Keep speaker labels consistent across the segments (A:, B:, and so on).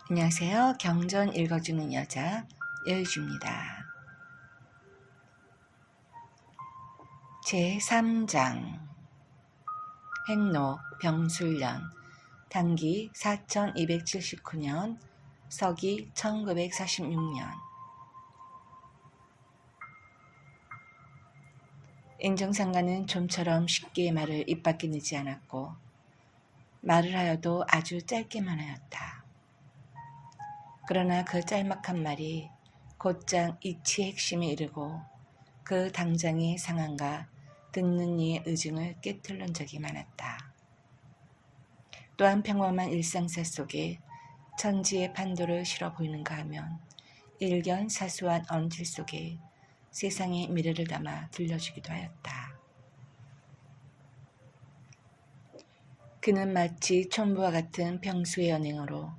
A: 안녕하세요. 경전 읽어주는 여자 여유주입니다. 제3장 행록 병술년 단기 4279년 서기 1946년 인정상가는 좀처럼 쉽게 말을 입 밖에 내지 않았고 말을 하여도 아주 짧게만 하였다. 그러나 그 짤막한 말이 곧장 이치의 핵심에 이르고 그 당장의 상황과 듣는 이의 의증을 깨트린 적이 많았다. 또한 평범한 일상사 속에 천지의 판도를 실어 보이는가 하면 일견 사소한 언질 속에 세상의 미래를 담아 들려주기도 하였다. 그는 마치 촌부와 같은 평소의 언행으로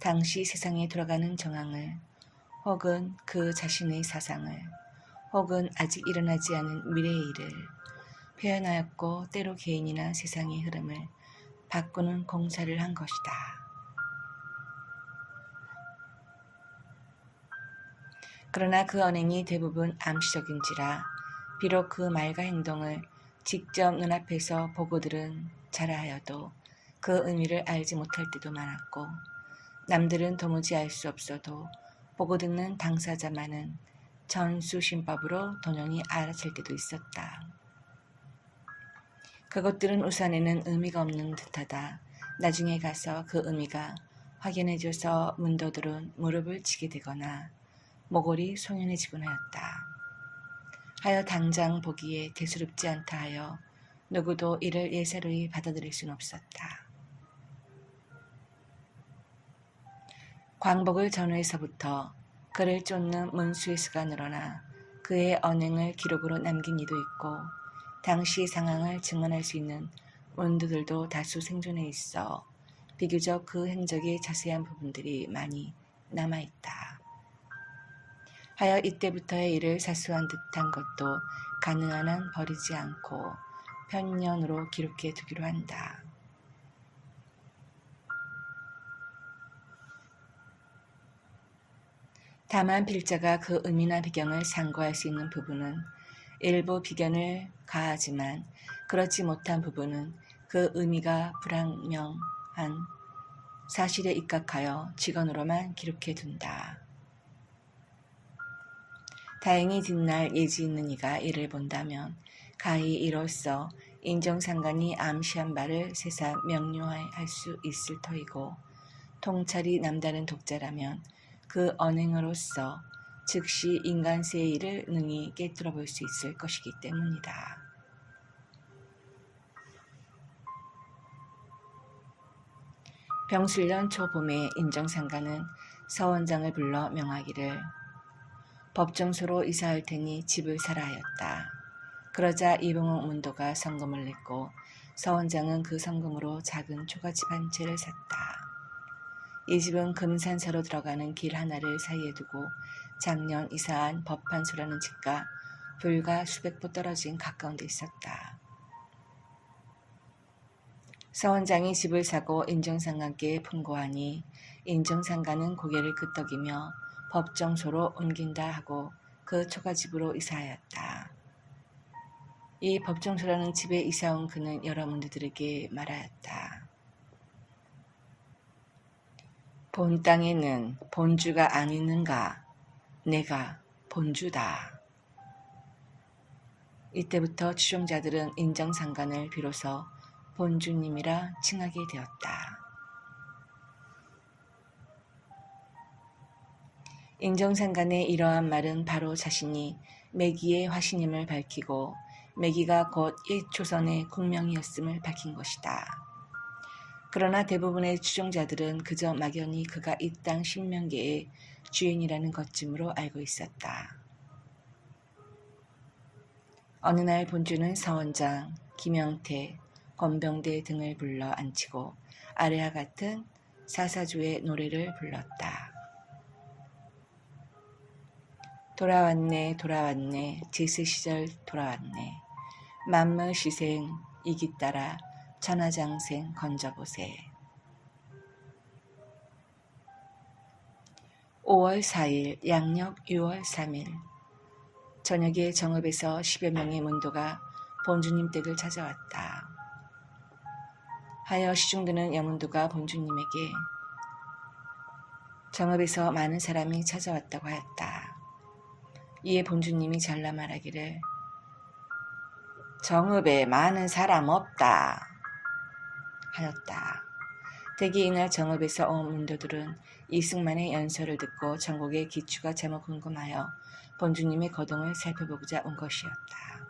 A: 당시 세상에 돌아가는 정황을 혹은 그 자신의 사상을 혹은 아직 일어나지 않은 미래의 일을 표현하였고 때로 개인이나 세상의 흐름을 바꾸는 공사를 한 것이다. 그러나 그 언행이 대부분 암시적인지라 비록 그 말과 행동을 직접 눈앞에서 보고 들은 자라하여도 그 의미를 알지 못할 때도 많았고 남들은 도무지 알 수 없어도 보고 듣는 당사자만은 전수신법으로 도연히 알아챌 때도 있었다. 그것들은 우선에는 의미가 없는 듯하다. 나중에 가서 그 의미가 확인해줘서 문도들은 무릎을 치게 되거나 목골이 송연해지곤 하였다. 하여 당장 보기에 대수롭지 않다 하여 누구도 이를 예사로이 받아들일 수는 없었다. 광복을 전후에서부터 그를 쫓는 문수의 수가 늘어나 그의 언행을 기록으로 남긴 이도 있고 당시 상황을 증언할 수 있는 원두들도 다수 생존해 있어 비교적 그 행적의 자세한 부분들이 많이 남아있다. 하여 이때부터의 일을 사수한 듯한 것도 가능한 한 버리지 않고 편년으로 기록해 두기로 한다. 다만 필자가 그 의미나 배경을 상고할 수 있는 부분은 일부 비견을 가하지만 그렇지 못한 부분은 그 의미가 불확명한 사실에 입각하여 직언으로만 기록해 둔다. 다행히 뒷날 예지 있는 이가 이를 본다면 가히 이로써 인정상간이 암시한 바를 새삼 명료할 수 있을 터이고 통찰이 남다른 독자라면 그 언행으로서 즉시 인간세의 일을 능히 깨뜨려 볼 수 있을 것이기 때문이다. 병술년 초봄에 인정상가는 서원장을 불러 명하기를 법정소로 이사할 테니 집을 사라 하였다. 그러자 이봉옥 문도가 성금을 냈고 서원장은 그 성금으로 작은 초가집 한 채를 샀다. 이 집은 금산사로 들어가는 길 하나를 사이에 두고 작년 이사한 법판소라는 집과 불과 수백 보 떨어진 가까운 데 있었다. 서원장이 집을 사고 인정상가께 풍고하니 인정상가는 고개를 끄덕이며 법정소로 옮긴다 하고 그 초가집으로 이사하였다. 이 법정소라는 집에 이사온 그는 여러 문드들에게 말하였다. 본 땅에는 본주가 아니는가? 내가 본주다. 이때부터 추종자들은 인정상간을 비로소 본주님이라 칭하게 되었다. 인정상간의 이러한 말은 바로 자신이 매기의 화신임을 밝히고 매기가 곧 옛조선의 국명이었음을 밝힌 것이다. 그러나 대부분의 추종자들은 그저 막연히 그가 이 땅 신명계의 주인이라는 것쯤으로 알고 있었다. 어느 날 본주는 서원장, 김영태, 권병대 등을 불러 앉히고 아래와 같은 사사주의 노래를 불렀다. 돌아왔네 돌아왔네 제스시절 돌아왔네 만무시생 이기 따라 천하장생 건져보세. 5월 4일 양력 6월 3일 저녁에 정읍에서 10여 명의 문도가 본주님 댁을 찾아왔다. 하여 시중드는 여문도가 본주님에게 정읍에서 많은 사람이 찾아왔다고 하였다. 이에 본주님이 잘라 말하기를 정읍에 많은 사람 없다 하였다. 대개 이날 정읍에서 온 문도들은 이승만의 연설을 듣고 전국의 기추가 제목 궁금하여 본주님의 거동을 살펴보고자 온 것이었다.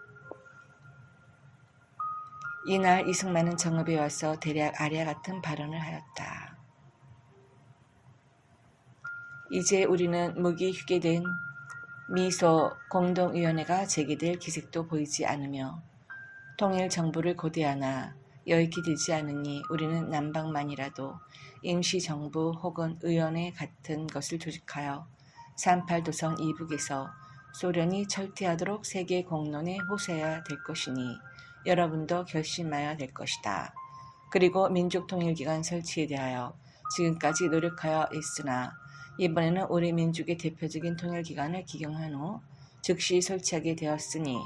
A: 이날 이승만은 정읍에 와서 대략 아래와 같은 발언을 하였다. 이제 우리는 무기휴게된 미소 공동위원회가 제기될 기색도 보이지 않으며 통일 정부를 고대하나 여익이 되지 않으니 우리는 남방만이라도 임시정부 혹은 의원회 같은 것을 조직하여 38도성 이북에서 소련이 철퇴하도록 세계 공론에 호소해야 될 것이니 여러분도 결심해야 될 것이다. 그리고 민족통일기관 설치에 대하여 지금까지 노력하여 있으나 이번에는 우리 민족의 대표적인 통일기관을 기경한 후 즉시 설치하게 되었으니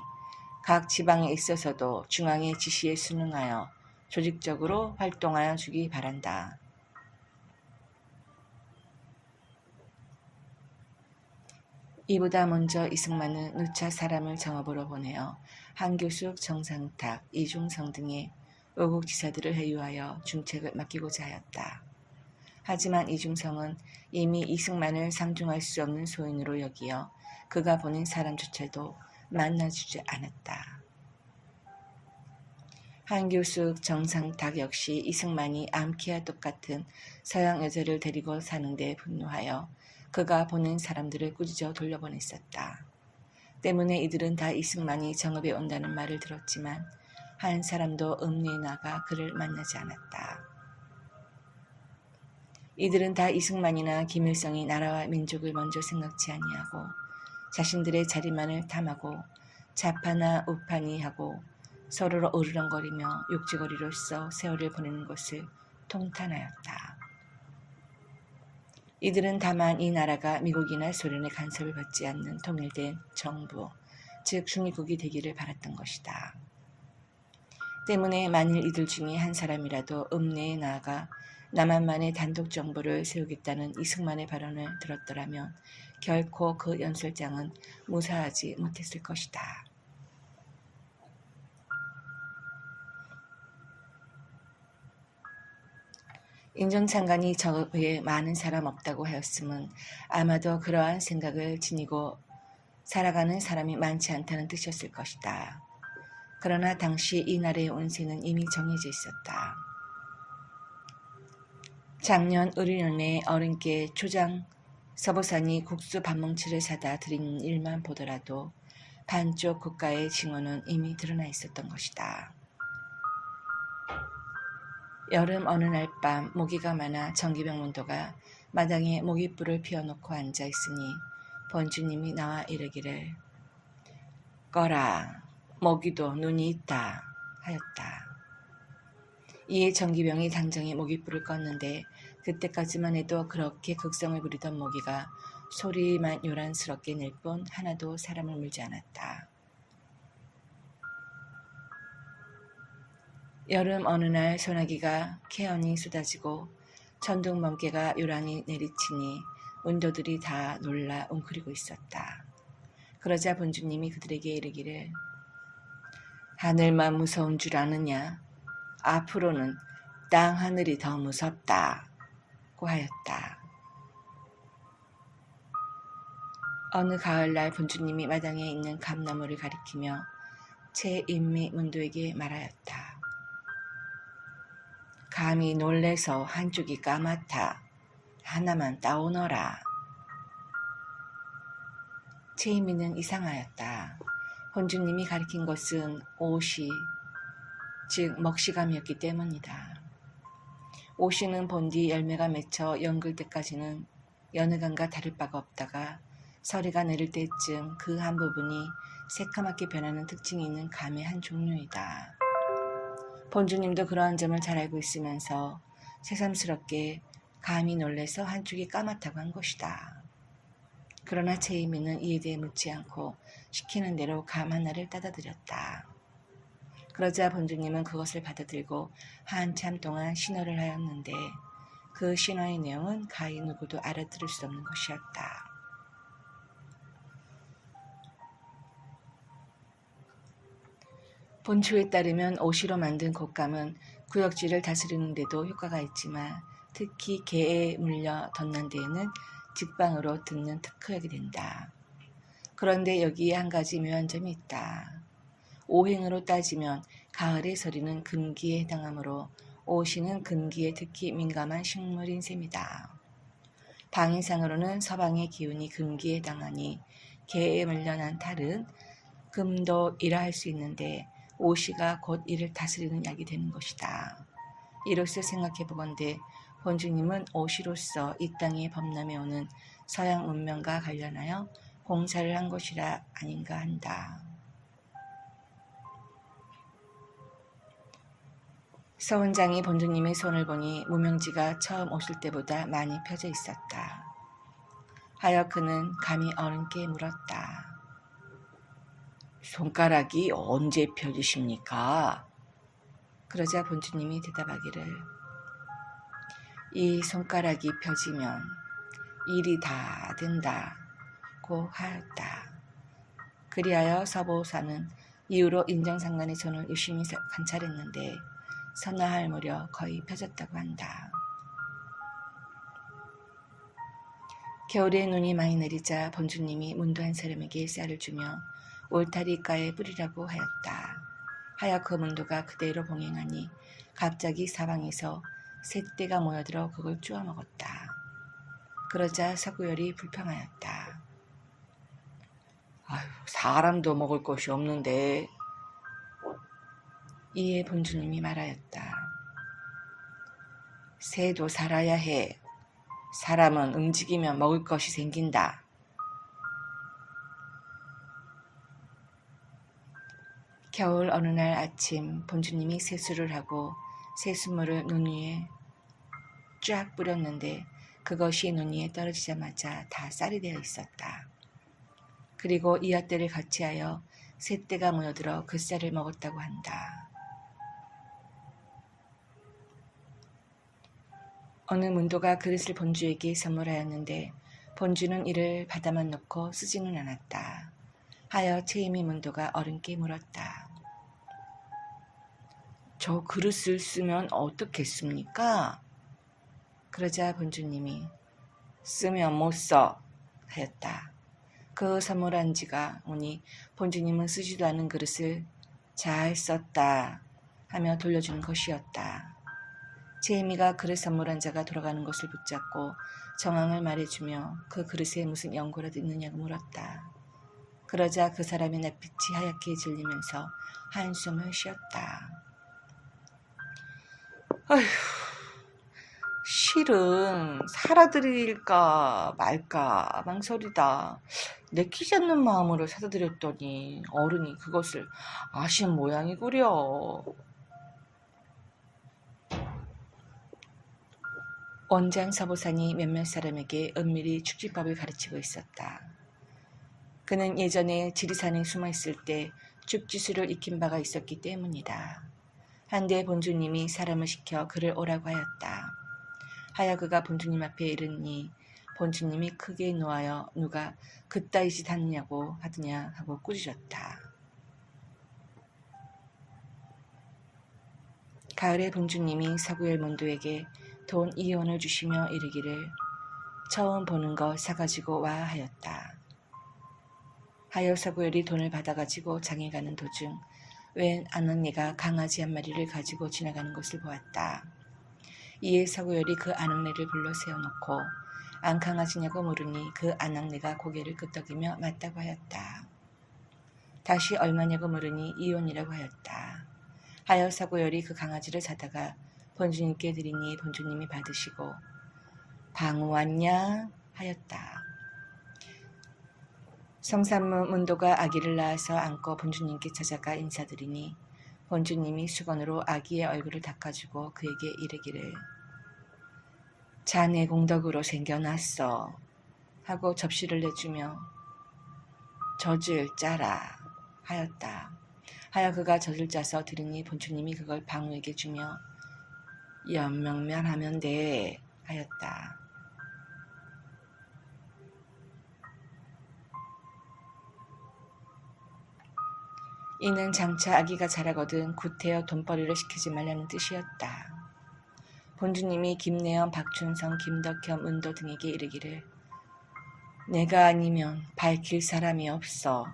A: 각 지방에 있어서도 중앙의 지시에 순응하여 조직적으로 활동하여 주기 바란다. 이보다 먼저 이승만은 누차 사람을 정읍으로 보내어 한교숙, 정상탁, 이중성 등의 의국지사들을 회유하여 중책을 맡기고자 하였다. 하지만 이중성은 이미 이승만을 상중할 수 없는 소인으로 여기어 그가 보낸 사람조차도 만나주지 않았다. 한교숙, 정상탁 역시 이승만이 암키와 똑같은 서양 여자를 데리고 사는데 분노하여 그가 보낸 사람들을 꾸짖어 돌려보냈었다. 때문에 이들은 다 이승만이 정읍에 온다는 말을 들었지만 한 사람도 읍내에 나가 그를 만나지 않았다. 이들은 다 이승만이나 김일성이 나라와 민족을 먼저 생각지 아니하고 자신들의 자리만을 탐하고 좌파나 우파니 하고 서로로 으르렁거리며 욕지거리로서 세월을 보내는 것을 통탄하였다. 이들은 다만 이 나라가 미국이나 소련의 간섭을 받지 않는 통일된 정부, 즉 중립국이 되기를 바랐던 것이다. 때문에 만일 이들 중에 한 사람이라도 읍내에 나아가 남한만의 단독 정부를 세우겠다는 이승만의 발언을 들었더라면 결코 그 연설장은 무사하지 못했을 것이다. 인정장관이 정읍에 많은 사람 없다고 하였음은 아마도 그러한 생각을 지니고 살아가는 사람이 많지 않다는 뜻이었을 것이다. 그러나 당시 이 나라의 운세는 이미 정해져 있었다. 작년 을인년에 어른께 초장 서보산이 국수 밥뭉치를 사다 드린 일만 보더라도 반쪽 국가의 징후는 이미 드러나 있었던 것이다. 여름 어느 날 밤 모기가 많아 정기병 문도가 마당에 모깃불을 피워놓고 앉아있으니 본주님이 나와 이르기를 꺼라 모기도 눈이 있다 하였다. 이에 정기병이 당장에 모깃불을 껐는데 그때까지만 해도 그렇게 극성을 부리던 모기가 소리만 요란스럽게 낼 뿐 하나도 사람을 물지 않았다. 여름 어느 날 소나기가 캐언이 쏟아지고 천둥 번개가 요란히 내리치니 문도들이 다 놀라 웅크리고 있었다. 그러자 본주님이 그들에게 이르기를 하늘만 무서운 줄 아느냐? 앞으로는 땅 하늘이 더 무섭다고 하였다. 어느 가을날 본주님이 마당에 있는 감나무를 가리키며 최인미 문도에게 말하였다. 감히 놀래서 한쪽이 까맣다. 하나만 따오너라. 최인미는 이상하였다. 본주님이 가리킨 것은 오시, 즉 먹시감이었기 때문이다. 오시는 본디 열매가 맺혀 연글 때까지는 여느 감과 다를 바가 없다가 서리가 내릴 때쯤 그 한 부분이 새까맣게 변하는 특징이 있는 감의 한 종류이다. 본주님도 그러한 점을 잘 알고 있으면서 새삼스럽게 감히 놀래서 한쪽이 까맣다고 한 것이다. 그러나 제이미는 이에 대해 묻지 않고 시키는 대로 감 하나를 따다 드렸다. 그러자 본주님은 그것을 받아들고 한참 동안 신호를 하였는데 그 신호의 내용은 가히 누구도 알아들을 수 없는 것이었다. 본초에 따르면 오시로 만든 곶감은 구역질을 다스리는 데도 효과가 있지만 특히 개에 물려 덧난 데에는 직방으로 듣는 특효약이 된다. 그런데 여기에 한 가지 묘한 점이 있다. 오행으로 따지면 가을의 서리는 금기에 해당하므로 오시는 금기에 특히 민감한 식물인 셈이다. 방위상으로는 서방의 기운이 금기에 해당하니 개에 물려난 탈은 금도이라 할 수 있는데 오시가 곧 이를 다스리는 약이 되는 것이다. 이로써 생각해보건대 본주님은 오시로서 이 땅에 범람해 오는 서양 문명과 관련하여 공사를 한 것이라 아닌가 한다. 서원장이 본주님의 손을 보니 무명지가 처음 오실 때보다 많이 펴져 있었다. 하여 그는 감히 어른께 물었다. 손가락이 언제 펴지십니까? 그러자 본주님이 대답하기를 이 손가락이 펴지면 일이 다 된다고 하였다. 그리하여 서보사는 이후로 인정상관의 손을 유심히 관찰했는데 선화할 무렵 거의 펴졌다고 한다. 겨울에 눈이 많이 내리자 본주님이 문도 한 사람에게 쌀을 주며 울타리가에 뿌리라고 하였다. 하여 그 문도가 그대로 봉행하니 갑자기 사방에서 새떼가 모여들어 그걸 쪼아 먹었다. 그러자 서구열이 불평하였다. 아유, 사람도 먹을 것이 없는데. 이에 본주님이 말하였다. 새도 살아야 해. 사람은 움직이면 먹을 것이 생긴다. 겨울 어느 날 아침 본주님이 세수를 하고 세수물을 눈 위에 쫙 뿌렸는데 그것이 눈 위에 떨어지자마자 다 쌀이 되어 있었다. 그리고 이삿대를 같이 하여 새떼가 모여들어 그 쌀을 먹었다고 한다. 어느 문도가 그릇을 본주에게 선물하였는데 본주는 이를 받아만 놓고 쓰지는 않았다. 하여 체이미 문도가 어른께 물었다. 저 그릇을 쓰면 어떻겠습니까? 그러자 본주님이 쓰면 못 써 하였다. 그 선물한 지가 오니 본주님은 쓰지도 않은 그릇을 잘 썼다 하며 돌려주는 것이었다. 제이미가 그릇 선물한 자가 돌아가는 것을 붙잡고 정황을 말해주며 그 그릇에 무슨 연고라도 있느냐고 물었다. 그러자 그 사람의 낯빛이 하얗게 질리면서 한숨을 쉬었다. 아휴, 실은 살아드릴까 말까 망설이다. 내키지 않는 마음으로 사다 드렸더니 어른이 그것을 아신 모양이구려. 원장 서보산이 몇몇 사람에게 은밀히 축지법을 가르치고 있었다. 그는 예전에 지리산에 숨어있을 때 축지수를 익힌 바가 있었기 때문이다. 한데 본주님이 사람을 시켜 그를 오라고 하였다. 하여 그가 본주님 앞에 이르니 본주님이 크게 노하여 누가 그따위 짓 하느냐고 하더냐 하고 꾸짖었다. 가을에 본주님이 서구열 문도에게 돈 2원을 주시며 이르기를 처음 보는 거 사가지고 와 하였다. 하여 서구열이 돈을 받아가지고 장에 가는 도중 웬 아낙네가 강아지 한 마리를 가지고 지나가는 것을 보았다. 이에 서구열이 그 아낙네를 불러 세워놓고 안 강아지냐고 물으니 그 아낙네가 고개를 끄덕이며 맞다고 하였다. 다시 얼마냐고 물으니 2원이라고 하였다. 하여 서구열이 그 강아지를 사다가 본주님께 드리니 본주님이 받으시고 방우 왔냐 하였다. 성산문 문도가 아기를 낳아서 안고 본주님께 찾아가 인사드리니 본주님이 수건으로 아기의 얼굴을 닦아주고 그에게 이르기를 자네 공덕으로 생겨났어. 하고 접시를 내주며 젖을 짜라 하였다. 하여 그가 젖을 짜서 드리니 본주님이 그걸 방우에게 주며 연명면 하면 돼 하였다. 이는 장차 아기가 자라거든 구태여 돈벌이를 시키지 말라는 뜻이었다. 본주님이 김내연, 박춘성, 김덕현, 은도 등에게 이르기를 내가 아니면 밝힐 사람이 없어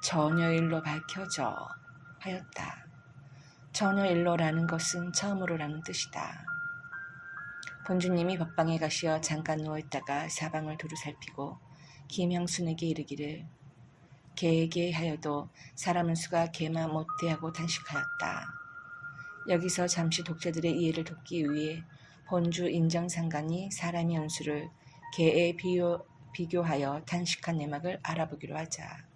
A: 전여일로 밝혀져 하였다. 전여일로라는 것은 처음으로라는 뜻이다. 본주님이 법방에 가시어 잠깐 누워있다가 사방을 두루 살피고 김형순에게 이르기를 개에게 하여도 사람은 수가 개만 못돼 하고 단식하였다. 여기서 잠시 독자들의 이해를 돕기 위해 본주 인정상간이 사람의 연수를 개에 비교하여 단식한 내막을 알아보기로 하자.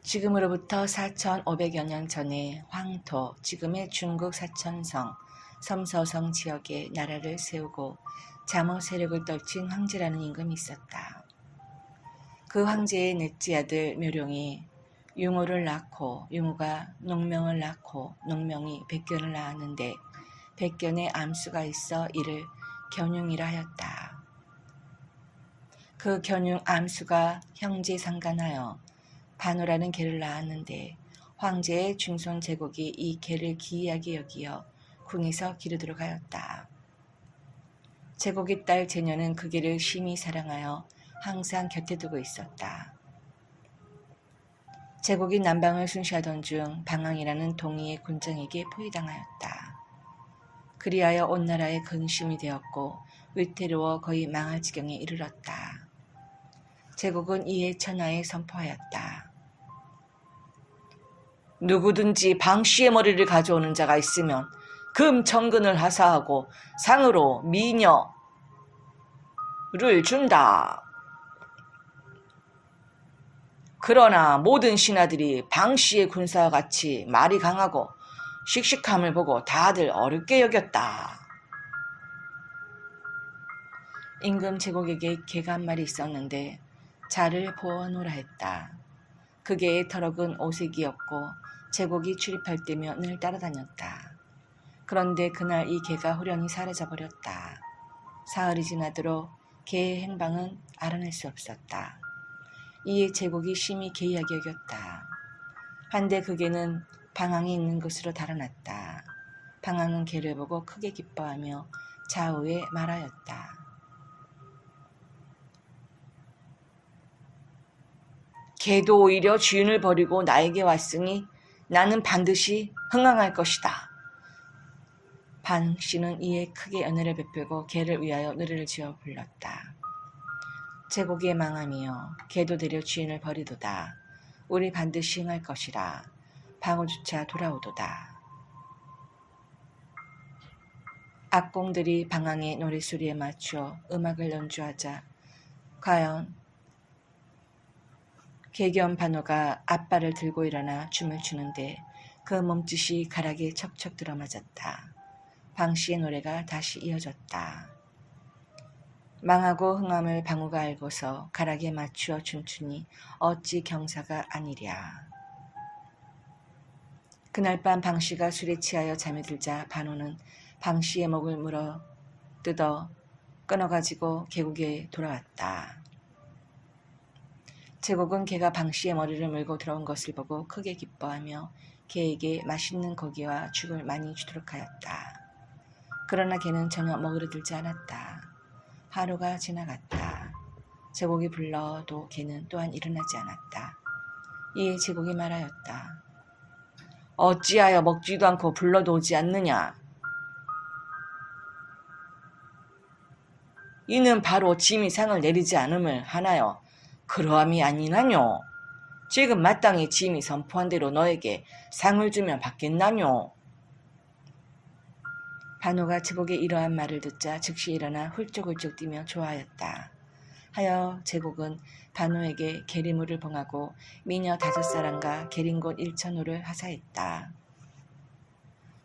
A: 지금으로부터 4,500여 년 전에 황토, 지금의 중국 사천성, 섬서성 지역에 나라를 세우고 잠호 세력을 떨친 황제라는 임금이 있었다. 그 황제의 넷째 아들 묘룡이 융호를 낳고 융호가 농명을 낳고 농명이 백견을 낳았는데 백견에 암수가 있어 이를 견융이라 하였다. 그 견융 암수가 형제 상간하여 반호라는 개를 낳았는데 황제의 중손 제국이 이 개를 기이하게 여기어 궁에서 기르도록 하였다. 제국의 딸 제녀는 그 개를 심히 사랑하여 항상 곁에 두고 있었다. 제국이 남방을 순시하던 중 방황이라는 동의의 군장에게 포위당하였다. 그리하여 온 나라에 근심이 되었고 위태로워 거의 망할 지경에 이르렀다. 제국은 이에 천하에 선포하였다. 누구든지 방씨의 머리를 가져오는 자가 있으면 금 천근을 하사하고 상으로 미녀를 준다. 그러나 모든 신하들이 방씨의 군사와 같이 말이 강하고 씩씩함을 보고 다들 어렵게 여겼다. 임금 제국에게 개가 한 마리 있었는데 자를 보아노라 했다. 그 개의 털럭은 오색이었고 제국이 출입할 때면 늘 따라다녔다. 그런데 그날 이 개가 호련히 사라져버렸다. 사흘이 지나도록 개의 행방은 알아낼 수 없었다. 이에 제국이 심히 개의하게 여겼다. 한데 그 개는 방황이 있는 곳으로 달아났다. 방황은 개를 보고 크게 기뻐하며 좌우에 말하였다. 개도 오히려 주인을 버리고 나에게 왔으니 나는 반드시 흥황할 것이다. 방씨는 이에 크게 은혜를 베풀고 개를 위하여 노래를 지어 불렀다. 제국의 망함이여 개도 데려 주인을 버리도다. 우리 반드시 흥할 것이라. 방어주차 돌아오도다. 악공들이 방황의 노랫소리에 맞추어 음악을 연주하자 과연 개견 반호가 앞발을 들고 일어나 춤을 추는데 그 몸짓이 가락에 척척 들어맞았다. 방씨의 노래가 다시 이어졌다. 망하고 흥함을 방우가 알고서 가락에 맞추어 춤추니 어찌 경사가 아니랴. 그날 밤 방씨가 술에 취하여 잠에 들자 반호는 방씨의 목을 물어 뜯어 끊어가지고 계곡에 돌아왔다. 제국은 개가 방씨의 머리를 물고 들어온 것을 보고 크게 기뻐하며 개에게 맛있는 고기와 죽을 많이 주도록 하였다. 그러나 개는 전혀 먹으려 들지 않았다. 하루가 지나갔다. 제국이 불러도 개는 또한 일어나지 않았다. 이에 제국이 말하였다. 어찌하여 먹지도 않고 불러도 오지 않느냐? 이는 바로 짐이 상을 내리지 않음을 하나요? 그러함이 아니나뇨? 지금 마땅히 짐이 선포한 대로 너에게 상을 주면 받겠나뇨? 반호가 제국의 이러한 말을 듣자 즉시 일어나 훌쩍훌쩍 뛰며 좋아하였다. 하여 제국은 반호에게 계리물을 봉하고 미녀 5사람과 계린곳 1,000호를 하사했다.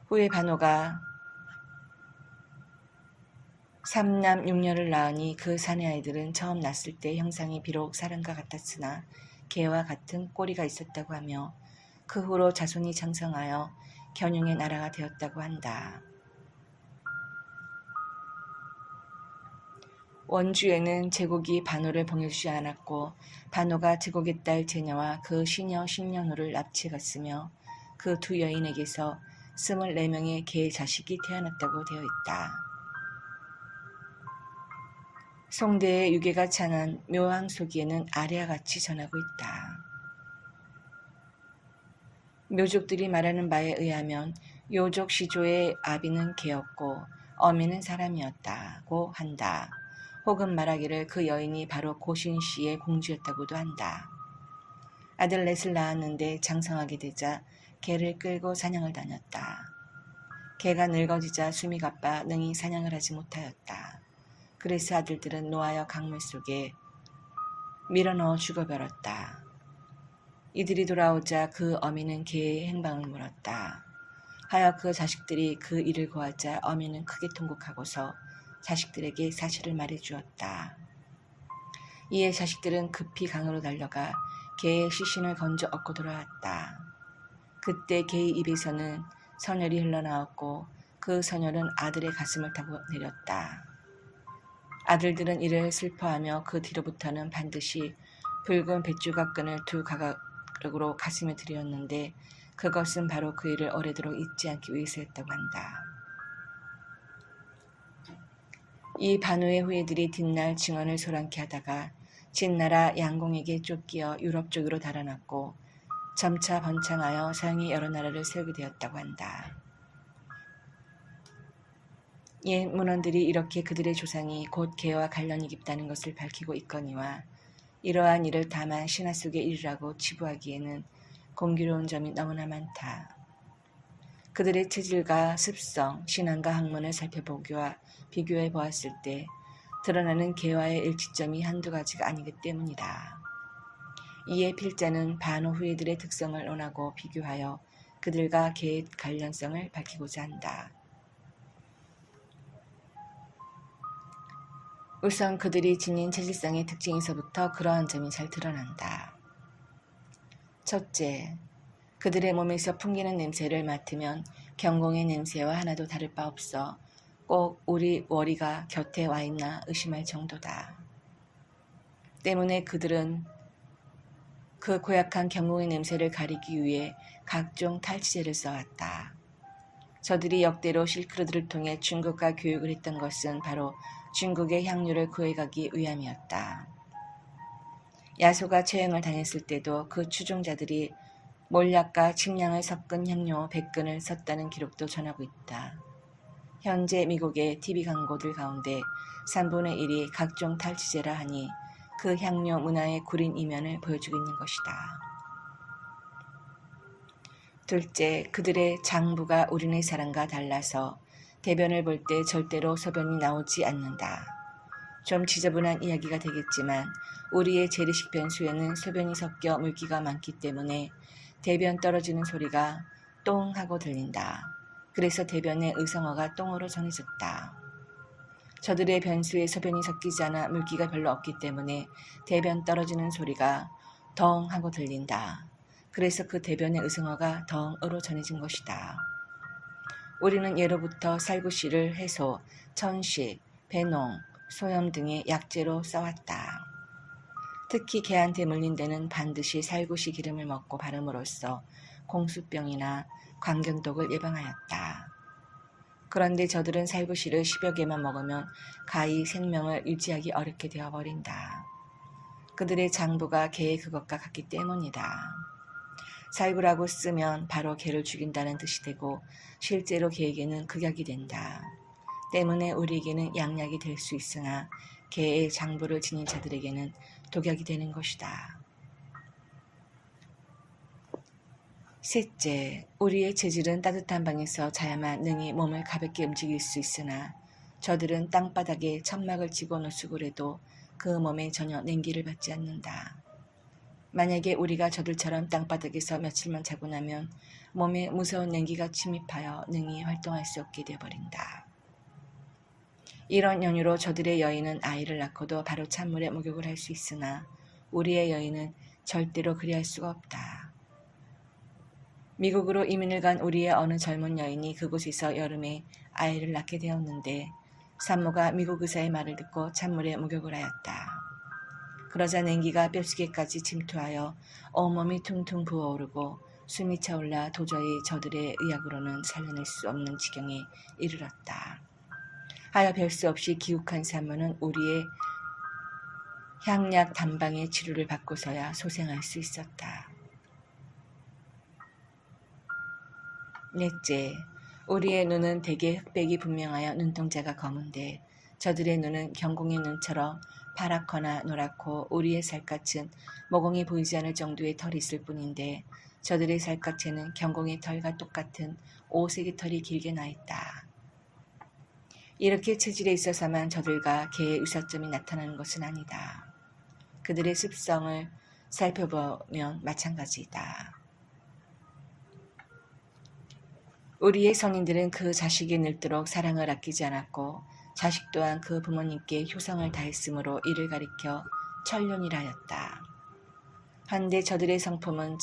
A: 후에 반호가 삼남 육녀를 낳으니 그 사내 아이들은 처음 낳았을 때 형상이 비록 사람과 같았으나 개와 같은 꼬리가 있었다고 하며 그 후로 자손이 장성하여 견용의 나라가 되었다고 한다. 원주에는 제국이 반호를 봉해주지 않았고 반호가 제국의 딸 제녀와 그 시녀 신년호를 납치해갔으며 그 두 여인에게서 24명의 개 자식이 태어났다고 되어 있다. 송대의 유괴가 찬한 묘황 소기에는 아래와 같이 전하고 있다. 묘족들이 말하는 바에 의하면 요족 시조의 아비는 개였고 어미는 사람이었다고 한다. 혹은 말하기를 그 여인이 바로 고신씨의 공주였다고도 한다. 아들 넷을 낳았는데 장성하게 되자 개를 끌고 사냥을 다녔다. 개가 늙어지자 숨이 가빠 능히 사냥을 하지 못하였다. 그래서 아들들은 노하여 강물 속에 밀어넣어 죽어버렸다. 이들이 돌아오자 그 어미는 개의 행방을 물었다. 하여 그 자식들이 그 일을 고하자 어미는 크게 통곡하고서 자식들에게 사실을 말해주었다. 이에 자식들은 급히 강으로 달려가 개의 시신을 건져 얻고 돌아왔다. 그때 개의 입에서는 선혈이 흘러나왔고 그 선혈은 아들의 가슴을 타고 내렸다. 아들들은 이를 슬퍼하며 그 뒤로부터는 반드시 붉은 뱃조각끈을 두 가락으로 가슴에 들였는데 그것은 바로 그 일을 오래도록 잊지 않기 위해서였다고 한다. 이 반호의 후예들이 뒷날 증언을 소란케 하다가 진나라 양공에게 쫓기어 유럽 쪽으로 달아났고 점차 번창하여 서양의 여러 나라를 세우게 되었다고 한다. 옛 문헌들이 이렇게 그들의 조상이 곧 개와 관련이 깊다는 것을 밝히고 있거니와 이러한 일을 다만 신화 속의 일이라고 치부하기에는 공교로운 점이 너무나 많다. 그들의 체질과 습성, 신앙과 학문을 살펴보기와 비교해 보았을 때 드러나는 개와의 일치점이 한두 가지가 아니기 때문이다. 이에 필자는 반호 후예들의 특성을 논하고 비교하여 그들과 개의 관련성을 밝히고자 한다. 우선 그들이 지닌 체질성의 특징에서부터 그러한 점이 잘 드러난다. 첫째, 그들의 몸에서 풍기는 냄새를 맡으면 경공의 냄새와 하나도 다를 바 없어 꼭 우리 월이가 곁에 와 있나 의심할 정도다. 때문에 그들은 그 고약한 경공의 냄새를 가리기 위해 각종 탈취제를 써왔다. 저들이 역대로 실크로드를 통해 중국과 교육을 했던 것은 바로 중국의 향료를 구해가기 위함이었다. 야소가 처형을 당했을 때도 그 추종자들이 몰약과 침량을 섞은 향료 100근을 썼다는 기록도 전하고 있다. 현재 미국의 TV 광고들 가운데 3분의 1이 각종 탈취제라 하니 그 향료 문화의 구린 이면을 보여주고 있는 것이다. 둘째, 그들의 장부가 우리네 사람과 달라서 대변을 볼 때 절대로 소변이 나오지 않는다. 좀 지저분한 이야기가 되겠지만 우리의 재래식 변수에는 소변이 섞여 물기가 많기 때문에 대변 떨어지는 소리가 똥 하고 들린다. 그래서 대변의 의성어가 똥으로 전해졌다. 저들의 변수에 소변이 섞이지 않아 물기가 별로 없기 때문에 대변 떨어지는 소리가 덩 하고 들린다. 그래서 그 대변의 의성어가 덩으로 전해진 것이다. 우리는 예로부터 살구씨를 해소, 천식, 배농, 소염 등의 약재로 써왔다. 특히 개한테 물린 데는 반드시 살구씨 기름을 먹고 바름으로써 공수병이나 광견독을 예방하였다. 그런데 저들은 살구씨를 10여 개만 먹으면 가히 생명을 유지하기 어렵게 되어버린다. 그들의 장부가 개의 그것과 같기 때문이다. 살구라고 쓰면 바로 개를 죽인다는 뜻이 되고 실제로 개에게는 극약이 된다. 때문에 우리에게는 양약이 될 수 있으나 개의 장부를 지닌 자들에게는 독약이 되는 것이다. 셋째, 우리의 체질은 따뜻한 방에서 자야만 능히 몸을 가볍게 움직일 수 있으나 저들은 땅바닥에 천막을 치고 노숙을 해도 그 몸에 전혀 냉기를 받지 않는다. 만약에 우리가 저들처럼 땅바닥에서 며칠만 자고 나면 몸에 무서운 냉기가 침입하여 능히 활동할 수 없게 되어버린다. 이런 연유로 저들의 여인은 아이를 낳고도 바로 찬물에 목욕을 할 수 있으나 우리의 여인은 절대로 그리할 수가 없다. 미국으로 이민을 간 우리의 어느 젊은 여인이 그곳에서 여름에 아이를 낳게 되었는데 산모가 미국 의사의 말을 듣고 찬물에 목욕을 하였다. 그러자 냉기가 뼛속에까지 침투하여 온몸이 퉁퉁 부어오르고 숨이 차올라 도저히 저들의 의학으로는 살려낼 수 없는 지경에 이르렀다. 하여 별 수 없이 기욱한 산모는 우리의 향약 단방의 치료를 받고서야 소생할 수 있었다. 넷째, 우리의 눈은 대개 흑백이 분명하여 눈동자가 검은데 저들의 눈은 경공의 눈처럼 파랗거나 노랗고 우리의 살갗은 모공이 보이지 않을 정도의 털이 있을 뿐인데 저들의 살갗에는 경공의 털과 똑같은 5색의 털이 길게 나 있다. 이렇게 체질에 있어서만 저들과 개의 유사점이 나타나는 것은 아니다. 그들의 습성을 살펴보면 마찬가지이다. 우리의 성인들은 그 자식이 늙도록 사랑을 아끼지 않았고 자식 또한 그 부모님께 효성을 다했으므로 이를 가리켜 천륜이라 하였다. 한데 저들의 성품은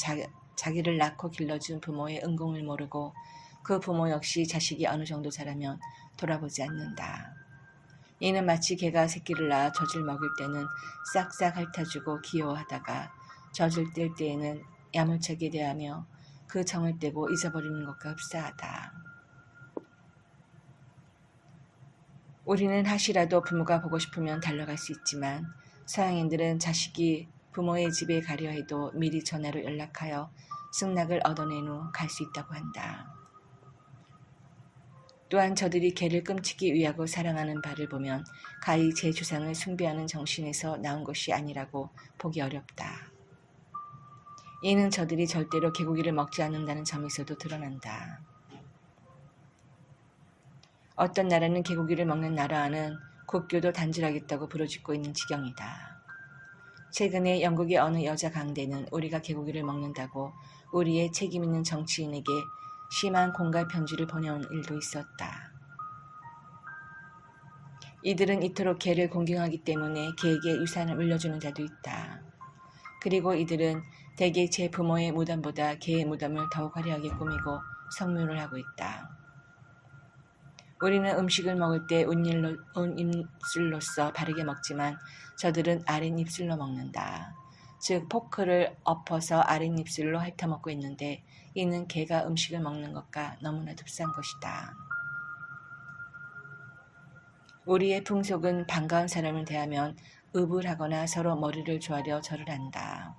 A: 자기를 낳고 길러준 부모의 은공을 모르고 그 부모 역시 자식이 어느 정도 자라면 돌아보지 않는다. 이는 마치 개가 새끼를 낳아 젖을 먹을 때는 싹싹 핥아주고 귀여워하다가 젖을 뗄 때에는 야물차게 대하며 그 정을 떼고 잊어버리는 것과 흡사하다. 우리는 하시라도 부모가 보고 싶으면 달려갈 수 있지만 서양인들은 자식이 부모의 집에 가려 해도 미리 전화로 연락하여 승낙을 얻어낸 후 갈 수 있다고 한다. 또한 저들이 개를 끔찍이 위하고 사랑하는 바를 보면 가히 제 조상을 숭배하는 정신에서 나온 것이 아니라고 보기 어렵다. 이는 저들이 절대로 개고기를 먹지 않는다는 점에서도 드러난다. 어떤 나라는 개고기를 먹는 나라와는 국교도 단절하겠다고 부르짖고 있는 지경이다. 최근에 영국의 어느 여자 강대는 우리가 개고기를 먹는다고 우리의 책임있는 정치인에게 심한 공갈 편지를 보내온 일도 있었다. 이들은 이토록 개를 공경하기 때문에 개에게 유산을 물려주는 자도 있다. 그리고 이들은 대개 제 부모의 무덤보다 개의 무덤을 더욱 화려하게 꾸미고 성묘를 하고 있다. 우리는 음식을 먹을 때 온입술로서 바르게 먹지만 저들은 아랫입술로 먹는다. 즉 포크를 엎어서 아랫입술로 핥아먹고 있는데 이는 개가 음식을 먹는 것과 너무나 흡사한 것이다. 우리의 풍속은 반가운 사람을 대하면 의불하거나 서로 머리를 조아려 절을 한다.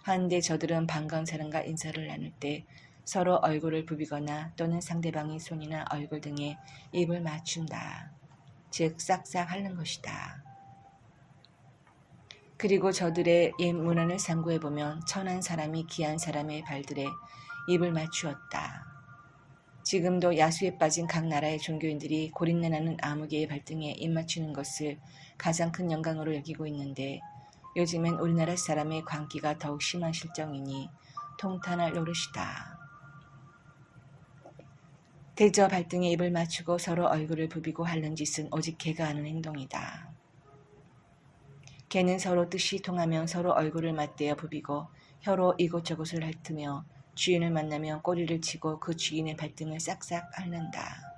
A: 한데 저들은 반가운 사람과 인사를 나눌 때 서로 얼굴을 부비거나 또는 상대방의 손이나 얼굴 등에 입을 맞춘다. 즉 싹싹 핥는 것이다. 그리고 저들의 옛 문헌을 상고해보면 천한 사람이 귀한 사람의 발들에 입을 맞추었다. 지금도 야수에 빠진 각 나라의 종교인들이 고린내 나는 아무개의 발등에 입 맞추는 것을 가장 큰 영광으로 여기고 있는데 요즘엔 우리나라 사람의 광기가 더욱 심한 실정이니 통탄할 노릇이다. 대저 발등에 입을 맞추고 서로 얼굴을 부비고 하는 짓은 오직 개가 하는 행동이다. 개는 서로 뜻이 통하면 서로 얼굴을 맞대어 부비고 혀로 이곳저곳을 핥으며 주인을 만나면 꼬리를 치고 그 주인의 발등을 싹싹 핥는다.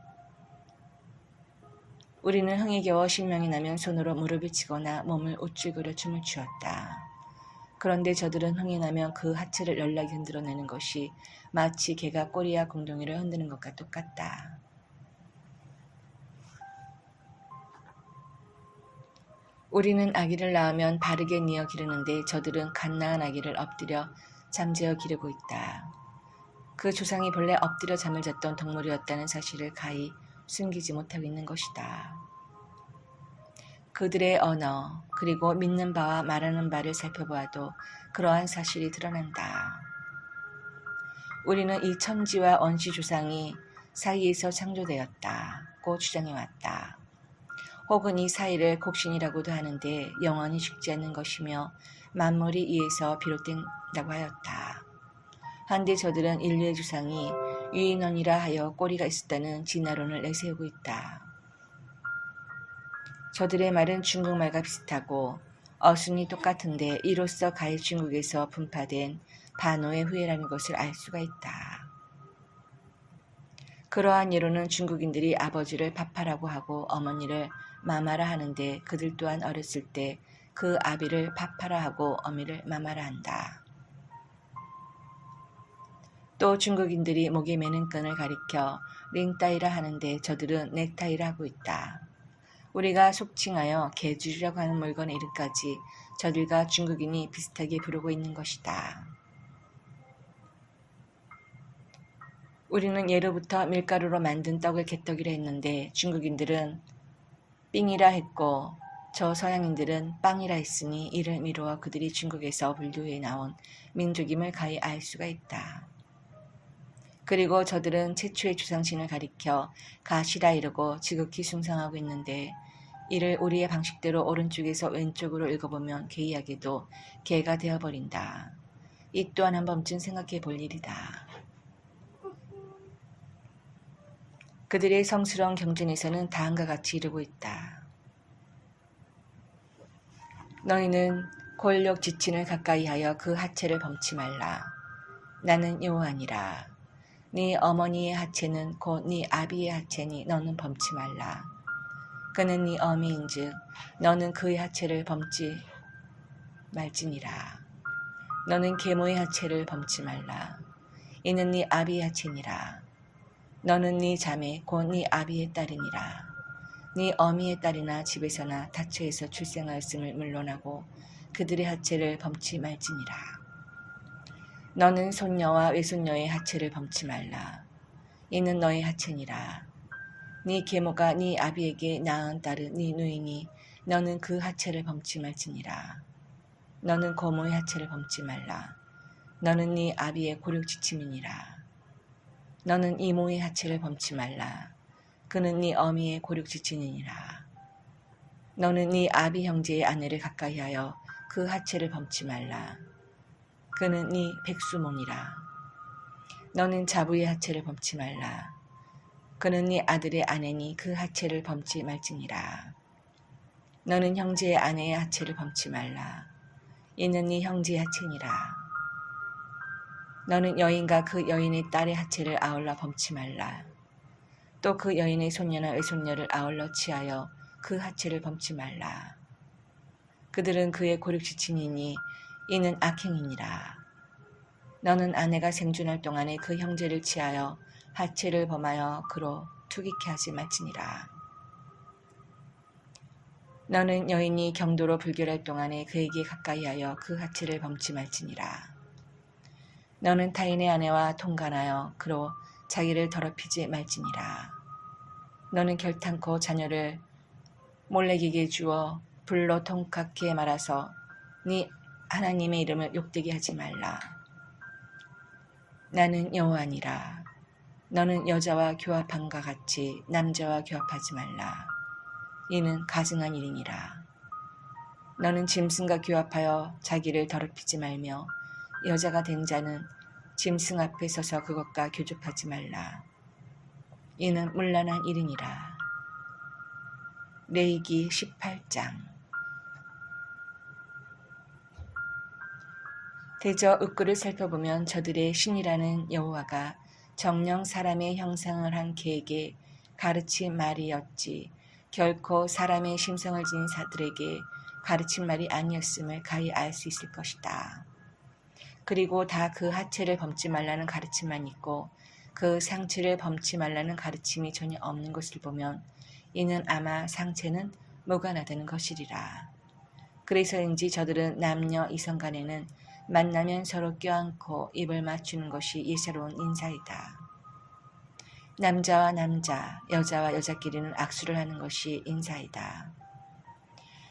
A: 우리는 흥에 겨워 신명이 나면 손으로 무릎을 치거나 몸을 우쭐거려 춤을 추었다. 그런데 저들은 흥이 나면 그 하체를 연락이 흔들어내는 것이 마치 개가 꼬리와 공동이를 흔드는 것과 똑같다. 우리는 아기를 낳으면 바르게 뉘어 기르는데 저들은 갓 낳은 아기를 엎드려 잠재워 기르고 있다. 그 조상이 본래 엎드려 잠을 잤던 동물이었다는 사실을 가히 숨기지 못하고 있는 것이다. 그들의 언어 그리고 믿는 바와 말하는 바를 살펴보아도 그러한 사실이 드러난다. 우리는 이 천지와 원시 조상이 사이에서 창조되었다고 주장해왔다. 혹은 이 사이를 곡신이라고도 하는데 영원히 죽지 않는 것이며 만물이 이에서 비롯된다고 하였다. 한데 저들은 인류의 조상이 유인원이라 하여 꼬리가 있었다는 진화론을 내세우고 있다. 저들의 말은 중국말과 비슷하고 어순이 똑같은데 이로써 가히 중국에서 분파된 반어의 후예라는 것을 알 수가 있다. 그러한 예로는 중국인들이 아버지를 파파라고 하고 어머니를 마마라 하는데 그들 또한 어렸을 때 그 아비를 파파라 하고 어미를 마마라 한다. 또 중국인들이 목에 매는 끈을 가리켜 링따이라 하는데 저들은 넥타이라 하고 있다. 우리가 속칭하여 개줄이라고 하는 물건의 이름까지 저들과 중국인이 비슷하게 부르고 있는 것이다. 우리는 예로부터 밀가루로 만든 떡을 개떡이라 했는데 중국인들은 삥이라 했고 저 서양인들은 빵이라 했으니 이를 미루어 그들이 중국에서 불교에 나온 민족임을 가히 알 수가 있다. 그리고 저들은 최초의 주상신을 가리켜 가시라 이르고 지극히 숭상하고 있는데 이를 우리의 방식대로 오른쪽에서 왼쪽으로 읽어보면 개이하게도 개가 되어버린다. 이 또한 한 번쯤 생각해 볼 일이다. 그들의 성스러운 경전에서는 다음과 같이 이르고 있다. 너희는 권력 지친을 가까이하여 그 하체를 범치 말라. 나는 여호와니라. 네 어머니의 하체는 곧 네 아비의 하체니 너는 범치 말라. 그는 네 어미인즉 너는 그의 하체를 범치 말지니라. 너는 계모의 하체를 범치 말라. 이는 네 아비의 하체니라. 너는 네 자매 곧 네 아비의 딸이니라. 네 어미의 딸이나 집에서나 다처에서 출생하였음을 물론하고 그들의 하체를 범치 말지니라. 너는 손녀와 외손녀의 하체를 범치 말라. 이는 너의 하체니라. 네 계모가 네 아비에게 낳은 딸은 네 누이니 너는 그 하체를 범치 말지니라. 너는 고모의 하체를 범치 말라. 너는 네 아비의 고륙지침이니라. 너는 이모의 하체를 범치 말라. 그는 네 어미의 고륙지침이니라. 너는 네 아비 형제의 아내를 가까이하여 그 하체를 범치 말라. 그는 네 백수모니라. 너는 자부의 하체를 범치 말라. 그는 네 아들의 아내니 그 하체를 범치 말지니라. 너는 형제의 아내의 하체를 범치 말라. 이는 네 형제의 하체니라. 너는 여인과 그 여인의 딸의 하체를 아울러 범치 말라. 또 그 여인의 손녀나 외손녀를 아울러 취하여 그 하체를 범치 말라. 그들은 그의 고륙지친이니 이는 악행이니라. 너는 아내가 생존할 동안에 그 형제를 취하여 하체를 범하여 그로 투기케 하지 말지니라. 너는 여인이 경도로 불결할 동안에 그에게 가까이하여 그 하체를 범치 말지니라. 너는 타인의 아내와 통간하여 그로 자기를 더럽히지 말지니라. 너는 결탄코 자녀를 몰래기게 주어 불로 통각해 말아서 네 하나님의 이름을 욕되게 하지 말라. 나는 여호와니라. 너는 여자와 교합함과 같이 남자와 교합하지 말라. 이는 가증한 일이니라. 너는 짐승과 교합하여 자기를 더럽히지 말며 여자가 된 자는 짐승 앞에 서서 그것과 교접하지 말라. 이는 문란한 일이니라. 레위기 18장. 대저 읍구를 살펴보면 저들의 신이라는 여호와가 정령 사람의 형상을 한 개에게 가르친 말이었지 결코 사람의 심성을 지닌 자들에게 가르친 말이 아니었음을 가히 알 수 있을 것이다. 그리고 다 그 하체를 범치 말라는 가르침만 있고 그 상체를 범치 말라는 가르침이 전혀 없는 것을 보면 이는 아마 상체는 무관하다는 것이리라. 그래서인지 저들은 남녀 이성 간에는 만나면 서로 껴안고 입을 맞추는 것이 예사로운 인사이다. 남자와 남자, 여자와 여자끼리는 악수를 하는 것이 인사이다.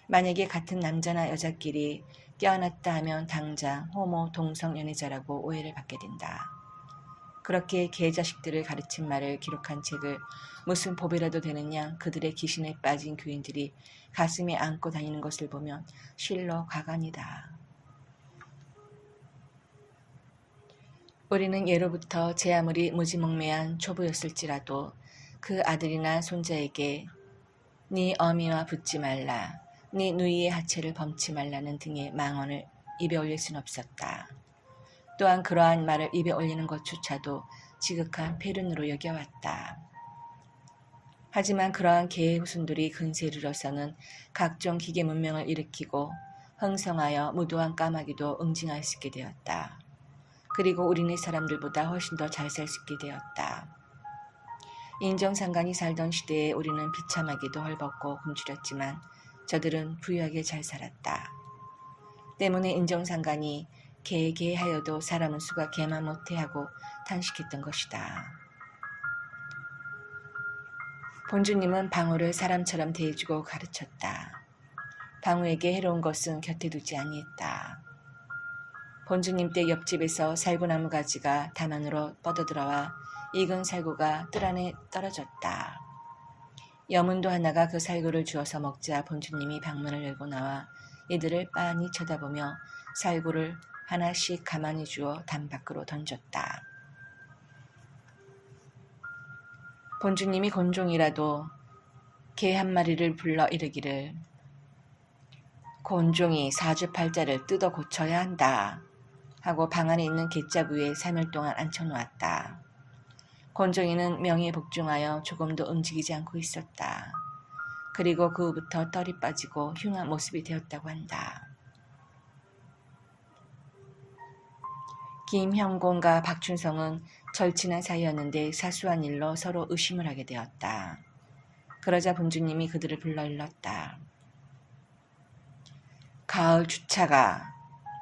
A: 만약에 같은 남자나 여자끼리 껴안았다 하면 당장 호모 동성 연애자라고 오해를 받게 된다. 그렇게 개자식들을 가르친 말을 기록한 책을 무슨 보배라도 되는 양 그들의 기신에 빠진 교인들이 가슴에 안고 다니는 것을 보면 실로 가관이다. 우리는 예로부터 제 아무리 무지몽매한 초보였을지라도 그 아들이나 손자에게 네 어미와 붙지 말라, 네 누이의 하체를 범치 말라는 등의 망언을 입에 올릴 순 없었다. 또한 그러한 말을 입에 올리는 것조차도 지극한 폐륜으로 여겨왔다. 하지만 그러한 개의 후손들이 근세를 이뤄서는 각종 기계 문명을 일으키고 흥성하여 무도한 까마귀도 응징할 수 있게 되었다. 그리고 우리네 사람들보다 훨씬 더 잘 살 수 있게 되었다. 인정상간이 살던 시대에 우리는 비참하게도 헐벗고 굶주렸지만 저들은 부유하게 잘 살았다. 때문에 인정상간이 개하여도 사람은 수가 개만 못해 하고 탄식했던 것이다. 본주님은 방우를 사람처럼 대해주고 가르쳤다. 방우에게 해로운 것은 곁에 두지 아니했다. 본주님 때 옆집에서 살구나무 가지가 담 안으로 뻗어들어와 익은 살구가 뜰 안에 떨어졌다. 여문도 하나가 그 살구를 주워서 먹자 본주님이 방문을 열고 나와 이들을 빤히 쳐다보며 살구를 하나씩 가만히 주어 담 밖으로 던졌다. 본주님이 곤종이라도 개 한 마리를 불러 이르기를 곤종이 사주팔자를 뜯어 고쳐야 한다 하고 방 안에 있는 갯잡 위에 3일 동안 앉혀놓았다. 곤종이는 명에 복종하여 조금도 움직이지 않고 있었다. 그리고 그 후부터 떨이 빠지고 흉한 모습이 되었다고 한다. 김형곤과 박춘성은 절친한 사이였는데 사소한 일로 서로 의심을 하게 되었다. 그러자 본주님이 그들을 불러 일렀다. 가을 주차가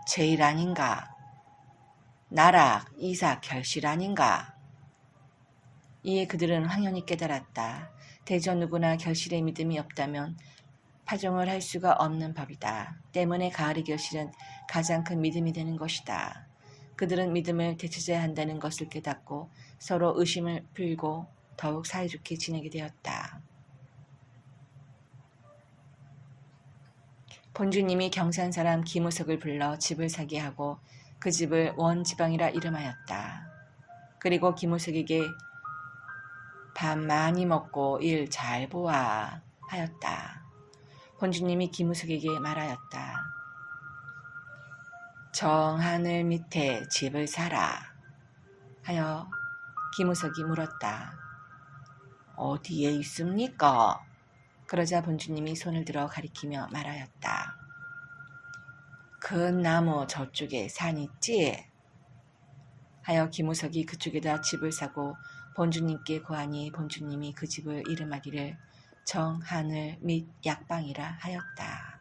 A: 제일 아닌가? 나락, 이삭, 결실 아닌가? 이에 그들은 황연히 깨달았다. 대저 누구나 결실에 믿음이 없다면 파종을 할 수가 없는 법이다. 때문에 가을의 결실은 가장 큰 믿음이 되는 것이다. 그들은 믿음을 되찾아야 한다는 것을 깨닫고 서로 의심을 풀고 더욱 사이좋게 지내게 되었다. 본주님이 경산 사람 김우석을 불러 집을 사게 하고 그 집을 원지방이라 이름하였다. 그리고 김우석에게 밥 많이 먹고 일 잘 보아 하였다. 본주님이 김우석에게 말하였다. 정하늘 밑에 집을 사라 하여 김우석이 물었다. 어디에 있습니까? 그러자 본주님이 손을 들어 가리키며 말하였다. 그 나무 저쪽에 산 있지? 하여 김우석이 그쪽에다 집을 사고 본주님께 고하니 본주님이 그 집을 이름하기를 정하늘 및 약방이라 하였다.